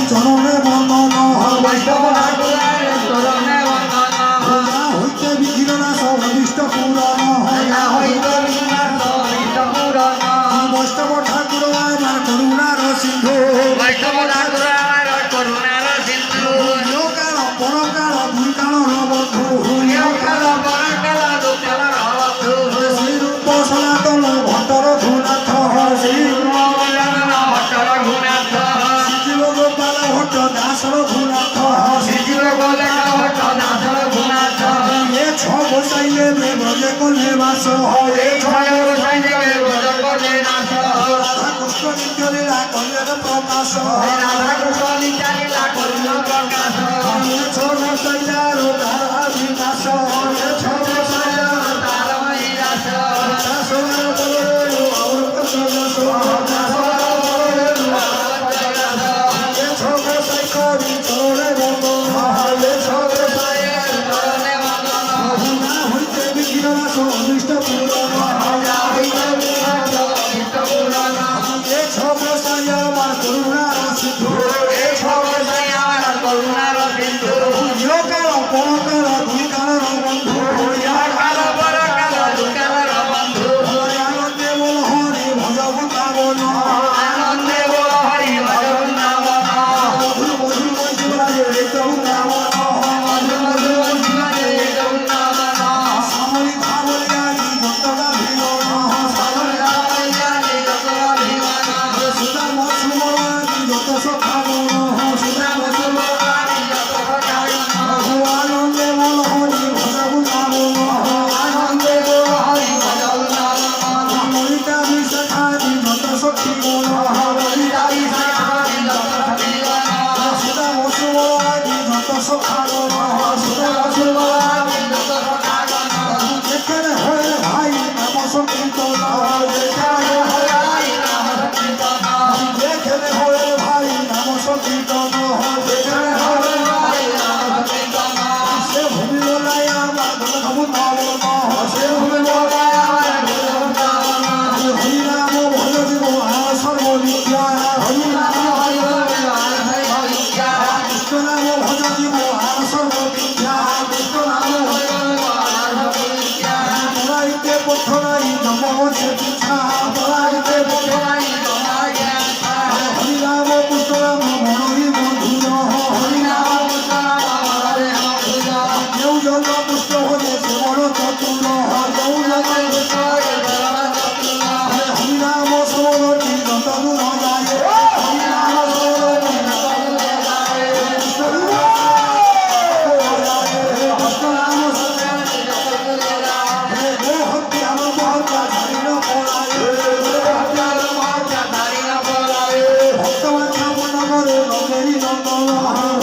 চরণে বন্দন বৈষ্ণব ঠাকুরের চরণে বন্দন হইতে বিঘ্ন নাশ অভিষ্ট পূরণ হইতে বিঘ্নার্থ অভিষ্ট পূরণ বৈষ্ণব ঠাকুর আমার করুণার সিন্ধু বৈষ্ণব ঠাকুর আমার করুণার সিন্ধু লোকাল পরকাল দুই কালর বন্ধু ইহকাল পরকাল দুকালর বন্ধু শ্রীরূপ সনাতন ভট্টর ঘুনাথ ভট্টর ঘুনাথ শ্রীজীব গোপাল ভট্ট দাসর ঘুনাথ শ্রীজীব গোপাল ভট্ট দাসর ঘুনাথ এ ছ বসাইলে ব্রজে কলে বাস হয় ছয় গোসাই দেবে ব্রজ করে নাথ রাধা কৃষ্ণ নিত্য লীলা কলের প্রকাশ রাধা কৃষ্ণ নিচারিলা করুণ প্রকাশ ছ বসাইলার ধারা বিনাশ ছ বসাইলার তার মহিরাস দাসর বলে অমৃত সদস ছ বসাই করি চরণে বন্দন ছ বসাই চরণে বন্দন না হইতে বিঘ্ন নাশ অনিষ্ট পূরণ অভিষ্ট পূরণ এ ছ বসাই আমার করুণার সিন্ধু এই সর্বদাই আমার করুণার সিন্ধু লোকাল পরকাল দুই কালর বন্ধু ইহকাল পরকাল দুকালর বন্ধু আনন্দে বল হরি ভজব কাবন আনন্দে বল হরি ভজন নামন মধুর মধুর বৈষ্ণবে রেতৌ কামন মধু মধু জীবনে নামন সামরি ভাবরে আনি যতটা ভিড়ন সুদা মসুমানি যত সখাবন সুদা আনন্দে বল হরি ভজব কাবন মরিতা বিশাখানি যত সখী বন সুদা মসুমানি যত সখাবন যেখানে হয়ে ভাই নাম সংকীর্তন যেখানে হয়ে ভাই নাম সংকীর্তন সে ভূমি বলাই আমার ধর্ম পাবন সে ভূমি বলাই হরিনাম ভজ দিব আর সর্ববিদ্যা কৃষ্ণ নাম ভজ দিব আর সর্ববিদ্যা পড়াইতে পথ নাই জম হচ্ছে পিঠা পড়াইতে পথ নাই হরিনাম কৃষ্ণ নাম মনোহরি বন্ধুর হরিনাম কেউ জন্ম পুষ্ট হলে সে বড় চতুর কেউ জন্ম হরিনাম সৌরটি যত দূর যায় হরিনাম সৌরটি কৃষ্ণ নাম হে হত্যি আমার মহত্তা ধারিণ পড়ায় ভক্তবাচ্ছা মনগরে নগরী নন্দন